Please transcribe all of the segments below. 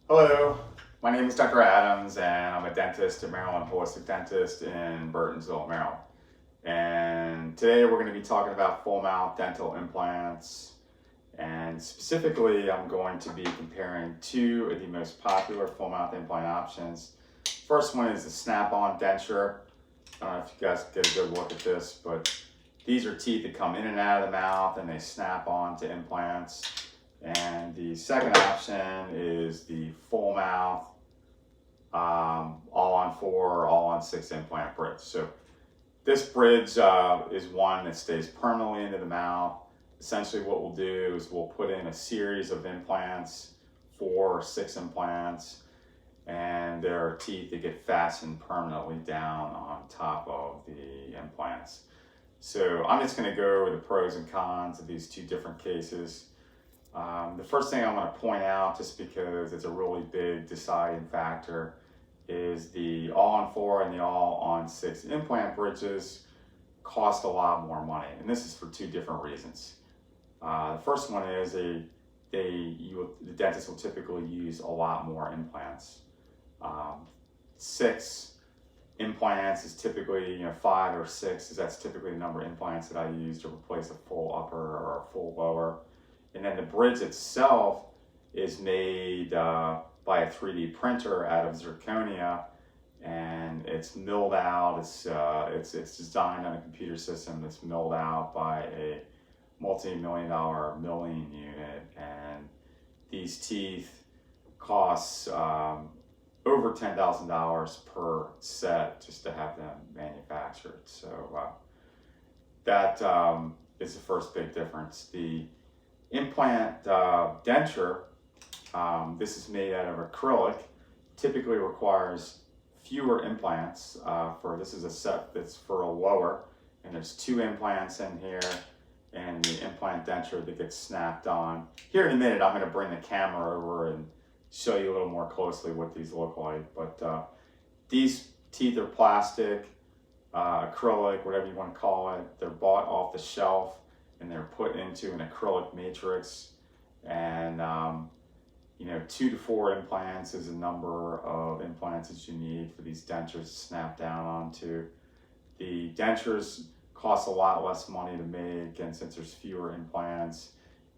Hello, my name is Dr. Adams, and I'm a dentist at Maryland Holistic Dentist in Burtonsville, Maryland. And today we're going to be talking about full mouth dental implants. And specifically, I'm going to be comparing two of the most popular full mouth implant options. First one is the Snap On Denture. I don't know if you guys get a good look at this, but these are teeth that come in and out of the mouth and they snap on to implants. And the second option is the full mouth, all on 4, all on 6 implant bridge. So this bridge is one that stays permanently into the mouth. Essentially what we'll do is we'll put in a series of implants, 4 or 6 implants, and there are teeth that get fastened permanently down on top of the implants. So I'm just going to go over the pros and cons of these two different cases. The first thing I want to point out, just because it's a really big deciding factor, is the all-on-4 and the all-on-6 implant bridges cost a lot more money, and this is for two different reasons. The first one is the dentist will typically use a lot more implants. 6 implants is typically 5 or 6, that's typically the number of implants that I use to replace a full upper or a full lower. And then the bridge itself is made by a 3D printer out of zirconia, and it's milled out. It's designed on a computer system that's milled out by a multi-million-dollar milling unit, and these teeth cost over $10,000 per set just to have them manufactured. So that is the first big difference. The implant denture, this is made out of acrylic, typically requires fewer implants. This is a set that's for a lower, and there's 2 implants in here and the implant denture that gets snapped on. Here in a minute I'm going to bring the camera over and show you a little more closely what these look like, but these teeth are plastic, acrylic, whatever you want to call it. They're bought off the shelf and they're put into an acrylic matrix, and 2 to 4 implants is a number of implants that you need for these dentures to snap down onto. The dentures cost a lot less money to make, and since there's fewer implants,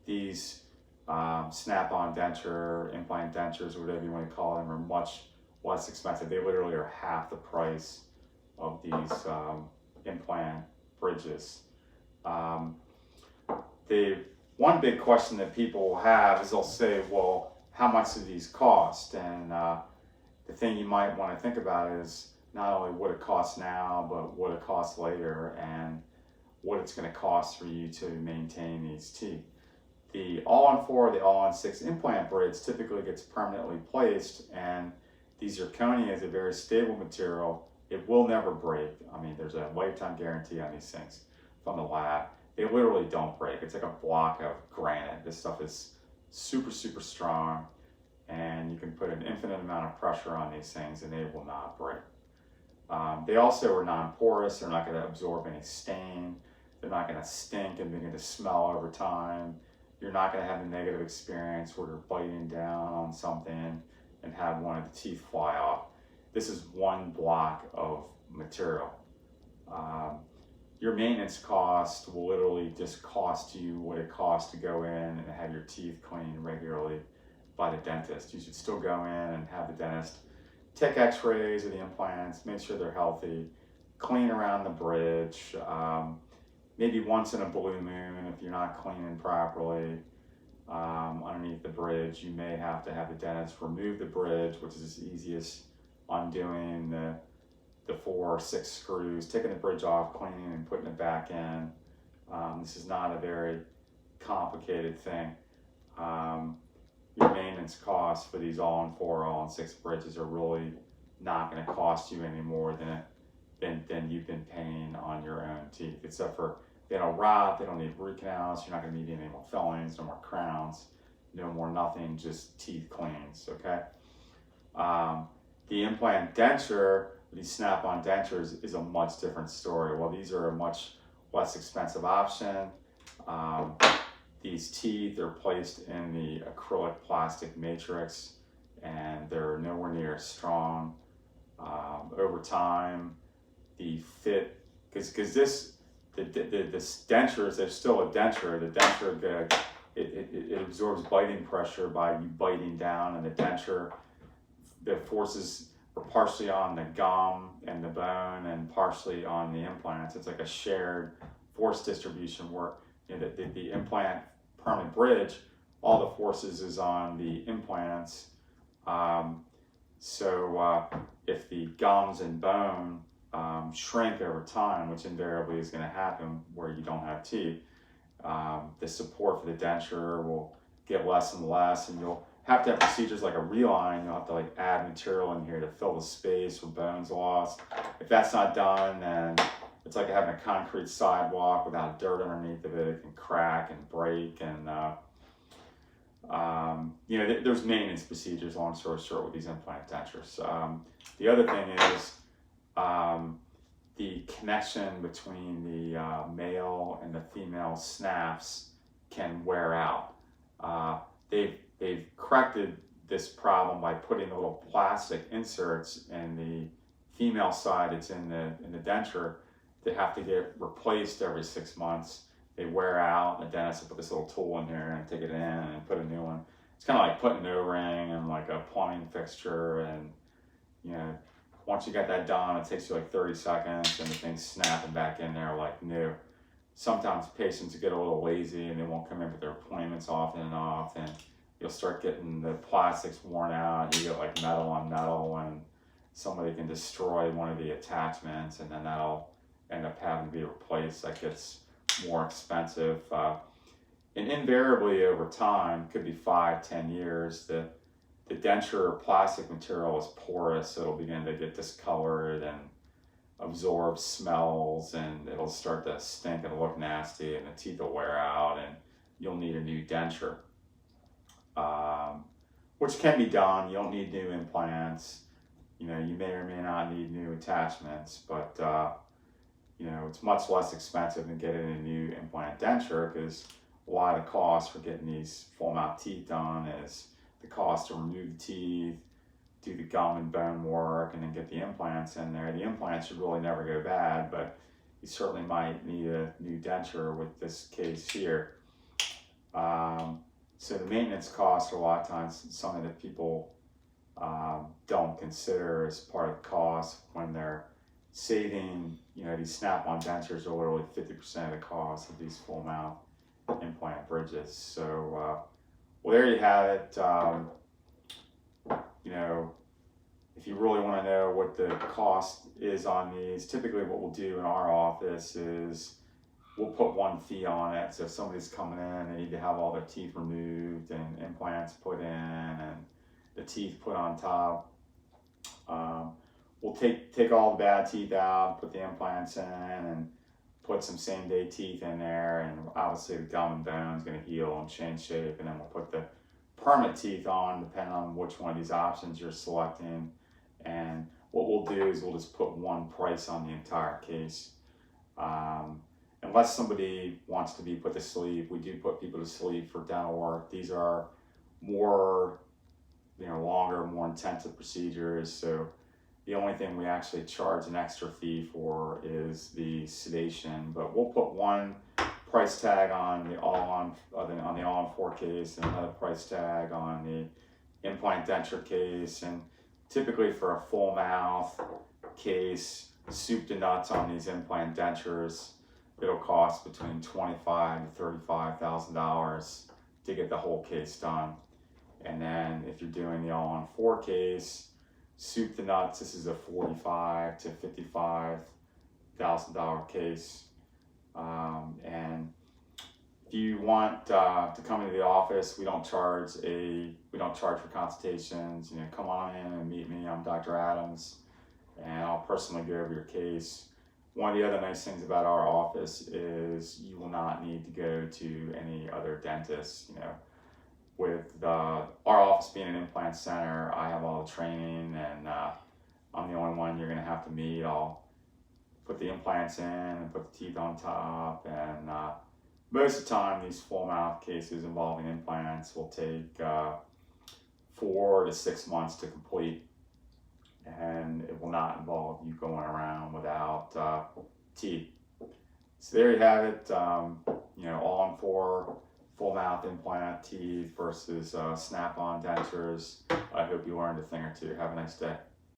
these snap-on denture, implant dentures, whatever you want to call them, are much less expensive. They literally are half the price of these implant bridges. The one big question that people will have is they'll say, well, how much do these cost? And the thing you might want to think about is not only what it costs now, but what it costs later, and what it's going to cost for you to maintain these teeth. The all-on-4, the all-on-6 implant bridge typically gets permanently placed, and the zirconia is a very stable material. It will never break. I mean, there's a lifetime guarantee on these things from the lab. They literally don't break. It's like a block of granite. This stuff is super, super strong, and you can put an infinite amount of pressure on these things and they will not break. They also are non-porous. They're not going to absorb any stain. They're not going to stink and begin to smell over time. You're not going to have a negative experience where you're biting down on something and have one of the teeth fly off. This is one block of material. Your maintenance cost will literally just cost you what it costs to go in and have your teeth cleaned regularly by the dentist. You should still go in and have the dentist take x-rays of the implants, make sure they're healthy, clean around the bridge, maybe once in a blue moon if you're not cleaning properly underneath the bridge. You may have to have the dentist remove the bridge, which is as easy as undoing the 4 or 6 screws, taking the bridge off, cleaning and putting it back in. This is not a very complicated thing. Your maintenance costs for these all-on-4, all-on-6 bridges are really not going to cost you any more than you've been paying on your own teeth, except for they don't rot, they don't need root canals, you're not going to need any more fillings, no more crowns, no more nothing, just teeth cleans, okay? The implant denture, these snap-on dentures, is a much different story. Well, these are a much less expensive option. These teeth are placed in the acrylic plastic matrix, and they're nowhere near as strong. Over time, the fit, because this dentures, there's still a denture. The denture it absorbs biting pressure by you biting down, and the denture, the forces are partially on the gum and the bone and partially on the implants. It's like a shared force distribution where the implant permanent bridge, all the forces is on the implants. If the gums and bone shrink over time, which invariably is going to happen where you don't have teeth, the support for the denture will get less and less, and you'll have to have procedures like a reline. You'll have to like add material in here to fill the space where bone's lost. If that's not done, then it's like having a concrete sidewalk without dirt underneath of it. It can crack and break, and there's maintenance procedures, long story short, with these implant dentures. The other thing is the connection between the male and the female snaps can wear out. They've corrected this problem by putting little plastic inserts in the female side. It's in the denture. They have to get replaced every 6 months. They wear out, and the dentist will put this little tool in here and take it in and put a new one. It's kind of like putting an O-ring and like a plumbing fixture, and once you get that done, it takes you like 30 seconds, and the thing's snapping back in there like new. Sometimes patients get a little lazy and they won't come in for their appointments often enough, and you'll start getting the plastics worn out. You get like metal on metal, and somebody can destroy one of the attachments, and then that'll end up having to be replaced. That gets more expensive. And invariably over time, could be 5-10 years, the denture plastic material is porous, so it'll begin to get discolored and absorb smells, and it'll start to stink and look nasty, and the teeth will wear out, and you'll need a new denture, which can be done. You don't need new implants. You may or may not need new attachments, but it's much less expensive than getting a new implant denture, because a lot of the cost for getting these full mouth teeth done is the cost to remove the teeth, do the gum and bone work, and then get the implants in there. The implants should really never go bad, but you certainly might need a new denture with this case here. So the maintenance costs are a lot of times something that people don't consider as part of the cost when they're saving. These Snap On Dentures are literally 50% of the cost of these full mouth implant bridges. So, well, there you have it. If you really want to know what the cost is on these, typically what we'll do in our office is we'll put one fee on it. So if somebody's coming in, they need to have all their teeth removed and implants put in and the teeth put on top. We'll take all the bad teeth out, put the implants in, and put some same-day teeth in there, and obviously the gum and bone is going to heal and change shape, and then we'll put the permanent teeth on depending on which one of these options you're selecting. And what we'll do is we'll just put one price on the entire case. Unless somebody wants to be put to sleep, we do put people to sleep for dental work. These are more, longer, more intensive procedures, so the only thing we actually charge an extra fee for is the sedation. But we'll put one price tag on the all-on-4 case, and another price tag on the implant denture case. And typically for a full mouth case, soup to nuts on these implant dentures, it'll cost between $25,000 to $35,000 to get the whole case done. And then if you're doing the all-on-4 case, soup to nuts, this is a $45,000 to $55,000 case. And if you want to come into the office, we don't charge for consultations. Come on in and meet me. I'm Dr. Adams, and I'll personally go over your case. One of the other nice things about our office is you will not need to go to any other dentist. With our office being an implant center, I have all the training, and I'm the only one you're going to have to meet. I'll put the implants in and put the teeth on top, and most of the time these full mouth cases involving implants will take 4 to 6 months to complete, and it will not involve you going around without teeth. So there you have it. All in 4 full mouth implant teeth versus Snap On Dentures. I hope you learned a thing or two. Have a nice day.